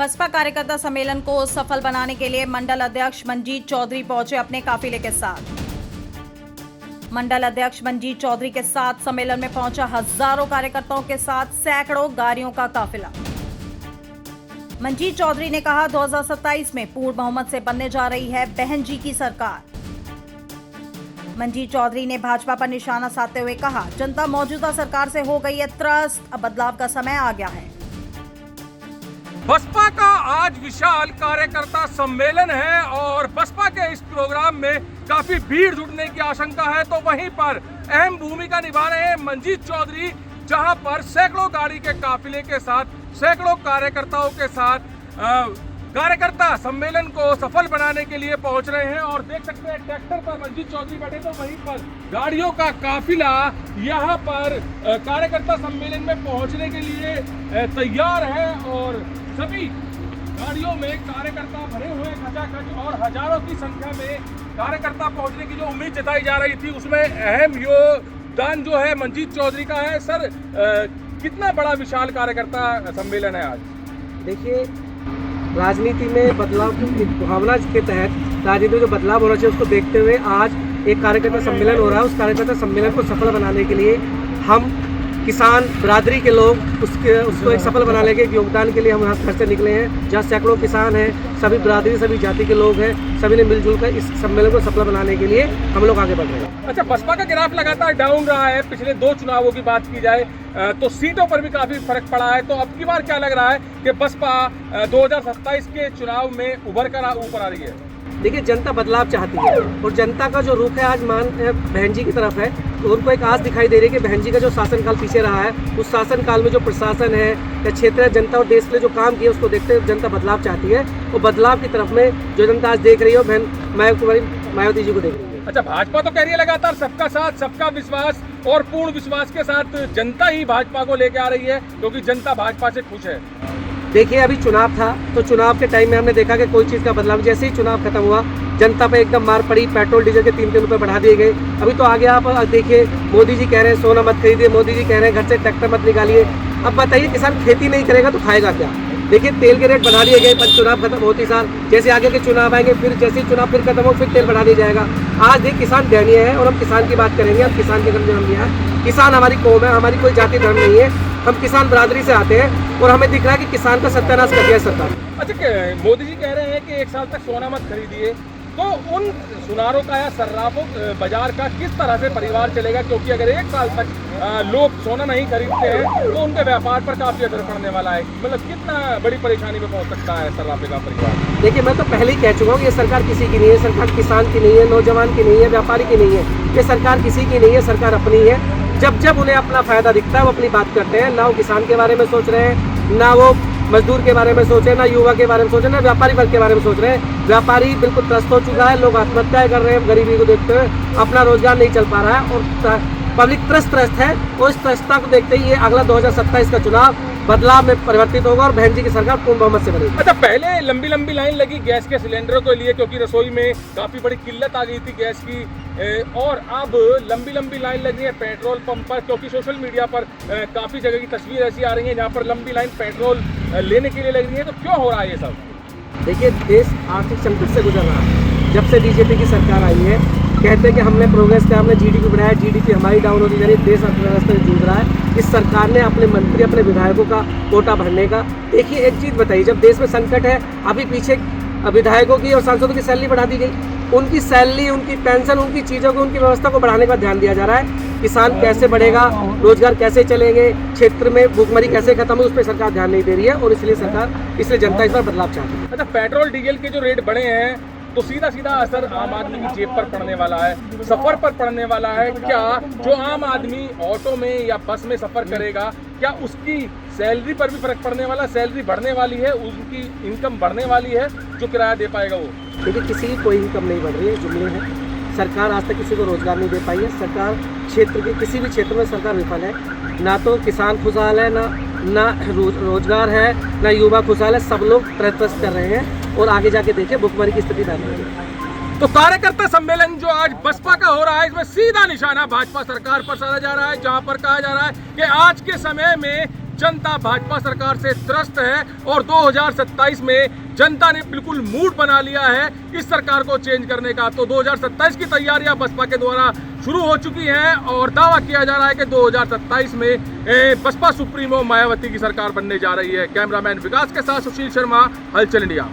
बसपा कार्यकर्ता सम्मेलन को सफल बनाने के लिए मंडल अध्यक्ष मंजीत चौधरी पहुंचे अपने काफिले के साथ। मंडल अध्यक्ष मंजीत चौधरी के साथ सम्मेलन में पहुंचा हजारों कार्यकर्ताओं के साथ सैकड़ों गाड़ियों का काफिला। मंजीत चौधरी ने कहा 2027 में पूर्ण बहुमत से बनने जा रही है बहन जी की सरकार। मंजीत चौधरी ने भाजपा पर निशाना साधते हुए कहा, जनता मौजूदा सरकार से हो गई है त्रस्त, अब बदलाव का समय आ गया है। बसपा का आज विशाल कार्यकर्ता सम्मेलन है और बसपा के इस प्रोग्राम में काफी भीड़ जुटने की आशंका है, तो वहीं पर अहम भूमिका निभा रहे हैं मंजीत चौधरी, जहां पर सैकड़ों गाड़ी के काफिले के साथ सैकड़ों कार्यकर्ताओं के साथ कार्यकर्ता सम्मेलन को सफल बनाने के लिए पहुंच रहे हैं। और देख सकते हैं ट्रैक्टर पर मंजीत चौधरी बैठे, तो वहीं पर गाड़ियों का काफिला यहां पर कार्यकर्ता सम्मेलन में पहुंचने के लिए तैयार है और सभी गाड़ियों में कार्यकर्ता भरे हुए खचाखच और हजारों की संख्या में कार्यकर्ता पहुंचने की जो उम्मीद जताई जा रही थी, उसमें अहम योगदान जो है मंजीत चौधरी का है। सर, कितना बड़ा विशाल कार्यकर्ता सम्मेलन है आज? देखिए, राजनीति में बदलाव की भावना के तहत राजनीति में जो बदलाव होना चाहिए उसको देखते हुए आज एक कार्यकर्ता सम्मेलन हो रहा है। उस कार्यकर्ता सम्मेलन को सफल बनाने के लिए हम किसान बिरादरी के लोग उसको एक सफल बनाने के योगदान के लिए हम यहाँ घर से निकले हैं, जहाँ सैकड़ों किसान हैं, सभी बिरादरी सभी जाति के लोग हैं, सभी ने मिलजुल कर इस सम्मेलन को सफल बनाने के लिए हम लोग आगे बढ़ रहे हैं। अच्छा, बसपा का ग्राफ लगातार डाउन रहा है। पिछले 2 चुनावों की बात की जाए तो सीटों पर भी काफी फर्क पड़ा है, तो अब की बार क्या लग रहा है कि बसपा 2027 के चुनाव में उभर कर ऊपर आ रही है? देखिए, जनता बदलाव चाहती है और जनता का जो रुख है आज बहन जी की तरफ है, तो उनको एक आस दिखाई दे रही है कि बहन जी का जो शासनकाल पीछे रहा है, उस शासनकाल में जो प्रशासन है या क्षेत्रीय जनता और देश के लिए जो काम किया उसको देखते हुए जनता बदलाव चाहती है और बदलाव की तरफ में जो जनता आज देख रही है बहन मायावती जी को देख रही है। अच्छा, भाजपा तो कह रही है लगातार सबका साथ सबका विश्वास और पूर्ण विश्वास के साथ जनता ही भाजपा को लेके आ रही है, क्योंकि जनता भाजपा से खुश है। देखिए, अभी चुनाव था तो चुनाव के टाइम में हमने देखा कि कोई चीज़ का बदलाव, जैसे ही चुनाव खत्म हुआ जनता पे एकदम मार पड़ी, पेट्रोल डीजल के 3 रुपये बढ़ा दिए गए। अभी तो आगे आप देखिए, मोदी जी कह रहे हैं सोना मत खरीदिए, मोदी जी कह रहे हैं घर से ट्रैक्टर मत निकालिए। अब बताइए, किसान खेती नहीं करेगा तो खाएगा क्या? देखिए, तेल के रेट बढ़ा दिए गए, पर चुनाव खत्म होती साल जैसे आगे के चुनाव आएंगे, फिर जैसे ही चुनाव फिर खत्म हो फिर तेल बढ़ा दिया जाएगा। आज देखिए, किसान दयनीय है और हम किसान की बात करेंगे। हम किसान के घर में हम यहाँ किसान हमारी कौम है, हमारी कोई जाति धर्म नहीं है, हम किसान बिरादरी से आते हैं और हमें दिख रहा है कि किसान का सत्यानाश कर दिया है सरकार। अच्छा, मोदी जी कह रहे हैं कि 1 साल तक सोना मत खरीदिए, तो उन सुनारों का या सर्राफों बाजार का किस तरह से परिवार चलेगा? क्योंकि अगर 1 साल तक लोग सोना नहीं खरीदते हैं तो उनके व्यापार पर काफी असर पड़ने वाला है। मतलब कितना बड़ी परेशानी में पहुंच सकता है सर्राफे का परिवार? देखिए, मैं तो पहले ही कह चुका हूँ कि ये सरकार किसी की नहीं है, सरकार किसान की नहीं है, नौजवान की नहीं है, व्यापारी की नहीं है, ये सरकार किसी की नहीं है, सरकार अपनी है। जब जब उन्हें अपना फायदा दिखता है वो अपनी बात करते हैं, ना वो किसान के बारे में सोच रहे हैं, ना वो मजदूर के बारे में सोच रहे हैं, ना युवा के बारे में सोच रहे हैं, ना व्यापारी वर्ग के बारे में सोच रहे हैं। व्यापारी बिल्कुल त्रस्त हो चुका है, लोग आत्महत्याएं कर रहे हैं गरीबी को देखते हुए, अपना रोजगार नहीं चल पा रहा है और पब्लिक त्रस्त है। और इस त्रस्तता को देखते ही ये अगला 2027 का चुनाव बदलाव में परिवर्तित होगा और बहन जी की सरकार पूर्ण बहुमत से बनेगी। अच्छा, पहले लंबी लंबी लाइन लगी गैस के सिलेंडरों के लिए, क्योंकि रसोई में काफी बड़ी किल्लत आ गई थी गैस की, और अब लंबी लंबी लाइन लग रही है पेट्रोल पंप पर, क्योंकि सोशल मीडिया पर काफी जगह की तस्वीर ऐसी आ रही है जहाँ पर लंबी लाइन पेट्रोल लेने के लिए लग रही है। तो क्यों हो रहा है ये सब? देखिए, देश आर्थिक संकट से गुजर रहा है। जब से बीजेपी की सरकार आई है, कहते हैं कि हमने प्रोग्रेस किया, हमने जीडीपी बढ़ाया, जीडीपी हमारी डाउन होती जा रही है, देश अर्थव्यवस्था से जूझ रहा है। इस सरकार ने अपने मंत्री अपने विधायकों का कोटा भरने का, देखिए एक चीज़ बताइए, जब देश में संकट है, अभी पीछे विधायकों की और सांसदों की सैलरी बढ़ा दी गई, उनकी सैलरी, उनकी पेंशन, उनकी चीज़ों को, उनकी व्यवस्था को बढ़ाने का ध्यान दिया जा रहा है। किसान कैसे बढ़ेगा, रोजगार कैसे चलेंगे, क्षेत्र में भूखमरी कैसे खत्म हो, उस पर सरकार ध्यान नहीं दे रही है और इसलिए जनता इस पर बदलाव चाहती है। अच्छा, पेट्रोल डीजल के जो रेट बढ़े हैं तो सीधा सीधा असर आम आदमी की जेब पर पड़ने वाला है, सफर पर पड़ने वाला है। क्या जो आम आदमी ऑटो में या बस में सफर करेगा, क्या उसकी सैलरी पर भी फर्क पड़ने वाला? सैलरी बढ़ने वाली है, उनकी इनकम बढ़ने वाली है, जो किराया दे पाएगा वो? देखिए, किसी की कोई इनकम नहीं बढ़ रही है, जुमले हैं। सरकार आज तक किसी को रोजगार नहीं दे पाई है। सरकार क्षेत्र के किसी भी क्षेत्र में सरकार विफल है। ना तो किसान खुशहाल है, ना रोजगार है, ना युवा खुशहाल है। सब लोग त्रस्त कर रहे हैं और आगे जाके देखिए भुखमरी की स्थिति पैदा होगी। तो कार्यकर्ता सम्मेलन जो आज बसपा का हो रहा है, इसमें सीधा निशाना भाजपा सरकार पर साधा जा रहा है, जहां पर कहा जा रहा है कि आज के समय में जनता भाजपा सरकार से त्रस्त है और 2027 में जनता ने बिल्कुल मूड बना लिया है इस सरकार को चेंज करने का। तो 2027 की तैयारियां बसपा के द्वारा शुरू हो चुकी हैं और दावा किया जा रहा है कि 2027 में बसपा सुप्रीमो मायावती की सरकार बनने जा रही है। कैमरामैन विकास के साथ सुशील शर्मा, हलचल इंडिया।